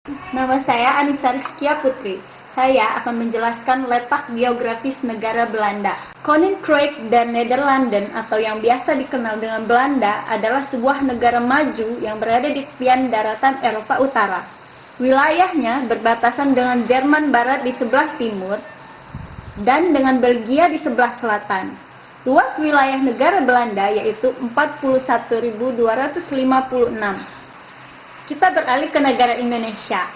Nama saya Anissa Rizkia Putri. Saya akan menjelaskan letak geografis negara Belanda. Koninkrijk dan Nederlanden atau yang biasa dikenal dengan Belanda adalah sebuah negara maju yang berada di tepian daratan Eropa Utara. Wilayahnya berbatasan dengan Jerman Barat di sebelah timur dan dengan Belgia di sebelah selatan. Luas wilayah negara Belanda yaitu 41.256. Kita beralih ke negara Indonesia.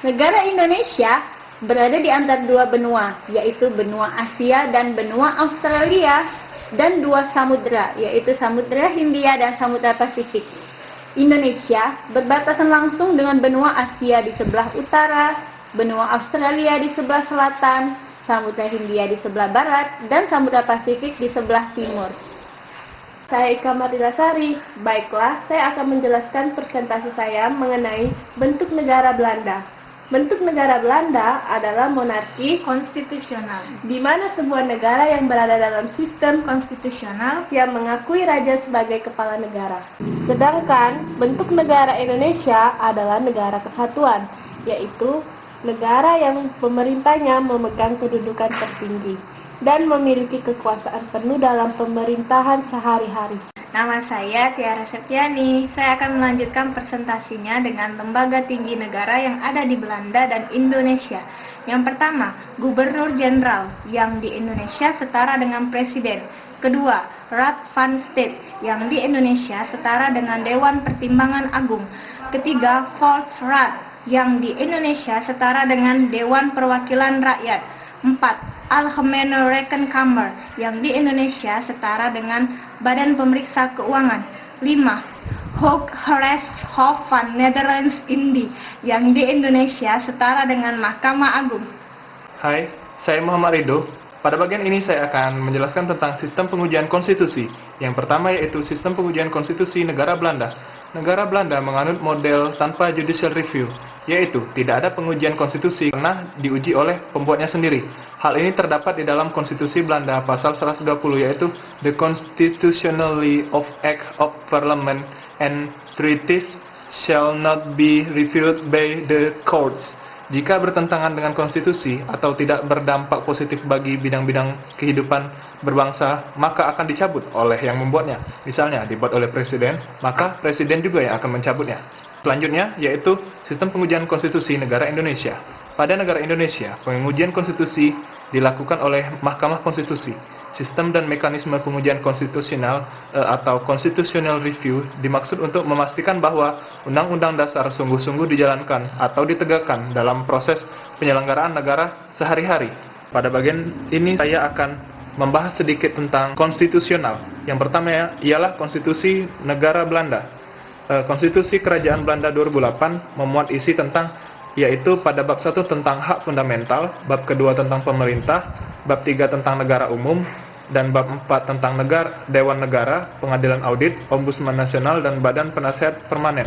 Negara Indonesia berada di antara dua benua, yaitu benua Asia dan benua Australia, dan dua samudera, yaitu Samudra Hindia dan Samudra Pasifik. Indonesia berbatasan langsung dengan benua Asia di sebelah utara, benua Australia di sebelah selatan, Samudra Hindia di sebelah barat, dan Samudra Pasifik di sebelah timur. Saya Ika Marilasari. Baiklah, saya akan menjelaskan presentasi saya mengenai bentuk negara Belanda. Bentuk negara Belanda adalah monarki konstitusional, di mana sebuah negara yang berada dalam sistem konstitusional yang mengakui raja sebagai kepala negara. Sedangkan bentuk negara Indonesia adalah negara kesatuan, yaitu negara yang pemerintahnya memegang kedudukan tertinggi dan memiliki kekuasaan penuh dalam pemerintahan sehari-hari. Nama saya Tiara Septiani. Saya akan melanjutkan presentasinya dengan lembaga tinggi negara yang ada di Belanda dan Indonesia. Yang pertama, Gubernur Jenderal yang di Indonesia setara dengan Presiden. Kedua, Raad van State yang di Indonesia setara dengan Dewan Pertimbangan Agung. Ketiga, Volksraad yang di Indonesia setara dengan Dewan Perwakilan Rakyat. 4. Algemene Rekenkamer yang di Indonesia setara dengan Badan Pemeriksa Keuangan. 5. Hooggerechtshof van Nederlands-Indië yang di Indonesia setara dengan Mahkamah Agung. Hai, saya Muhammad Ridho. Pada bagian ini saya akan menjelaskan tentang sistem pengujian konstitusi. Yang pertama yaitu sistem pengujian konstitusi negara Belanda. Negara Belanda menganut model tanpa judicial review, yaitu tidak ada pengujian konstitusi karena diuji oleh pembuatnya sendiri. Hal ini terdapat di dalam konstitusi Belanda pasal 120, yaitu The Constitutionality of Act of Parliament and Treaties shall not be reviewed by the courts. Jika bertentangan dengan konstitusi atau tidak berdampak positif bagi bidang-bidang kehidupan berbangsa, maka akan dicabut oleh yang membuatnya. Misalnya dibuat oleh presiden, maka presiden juga yang akan mencabutnya. Selanjutnya yaitu sistem pengujian konstitusi negara Indonesia. Pada negara Indonesia, pengujian konstitusi dilakukan oleh Mahkamah Konstitusi. Sistem dan mekanisme pengujian konstitusional atau constitutional review dimaksud untuk memastikan bahwa Undang-Undang Dasar sungguh-sungguh dijalankan atau ditegakkan dalam proses penyelenggaraan negara sehari-hari. Pada bagian ini saya akan membahas sedikit tentang konstitusional. Yang pertama ialah Konstitusi Negara Belanda. Konstitusi Kerajaan Belanda 2008 memuat isi tentang yaitu pada bab 1 tentang hak fundamental, bab kedua tentang pemerintah, bab 3 tentang negara umum, dan bab 4 tentang Dewan Negara, Pengadilan Audit, Ombudsman Nasional, dan Badan Penasehat Permanen.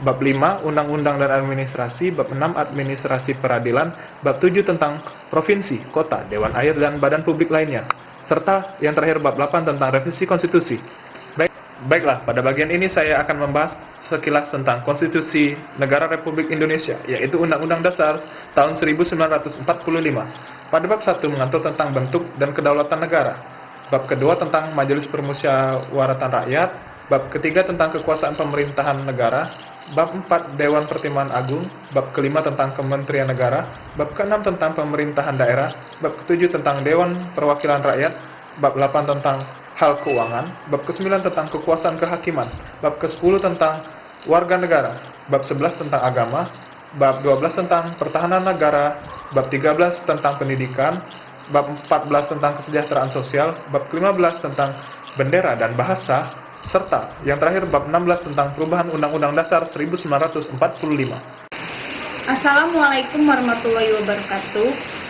Bab 5 Undang-Undang dan Administrasi, bab 6 Administrasi Peradilan, bab 7 tentang Provinsi, Kota, Dewan Air, dan Badan Publik lainnya. Serta yang terakhir bab 8 tentang Revisi Konstitusi. Baiklah, pada bagian ini saya akan membahas sekilas tentang Konstitusi Negara Republik Indonesia, yaitu Undang-Undang Dasar tahun 1945. Pada bab 1 mengatur tentang bentuk dan kedaulatan negara. Bab kedua tentang Majelis Permusyawaratan Rakyat. Bab ketiga tentang kekuasaan pemerintahan negara. Bab 4 Dewan Pertimbangan Agung. Bab kelima tentang Kementerian Negara. Bab keenam tentang pemerintahan daerah. Bab ketujuh tentang Dewan Perwakilan Rakyat. Bab 8 tentang hal keuangan. Bab ke-9 tentang kekuasaan kehakiman. Bab ke-10 tentang warga negara. Bab 11 tentang agama. Bab 12 tentang pertahanan negara. Bab 13 tentang pendidikan. Bab 14 tentang kesejahteraan sosial. Bab ke-15 tentang bendera dan bahasa. Serta yang terakhir bab 16 tentang perubahan Undang-Undang Dasar 1945. Assalamualaikum warahmatullahi wabarakatuh.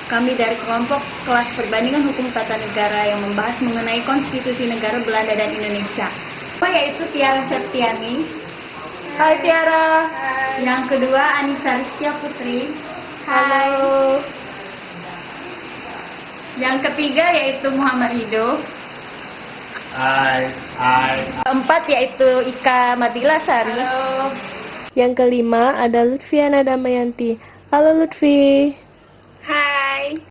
Kami dari kelompok kelas perbandingan hukum tata negara yang membahas mengenai konstitusi negara Belanda dan Indonesia. Yaitu Tiara Septiani. Hai Tiara. Yang kedua Anissa Rizkia Putri. Halo. Yang ketiga yaitu Muhammad Ridho. Keempat yaitu Ika Madila Sari. Yang kelima ada Lutfiana Damayanti. Halo Lutfi.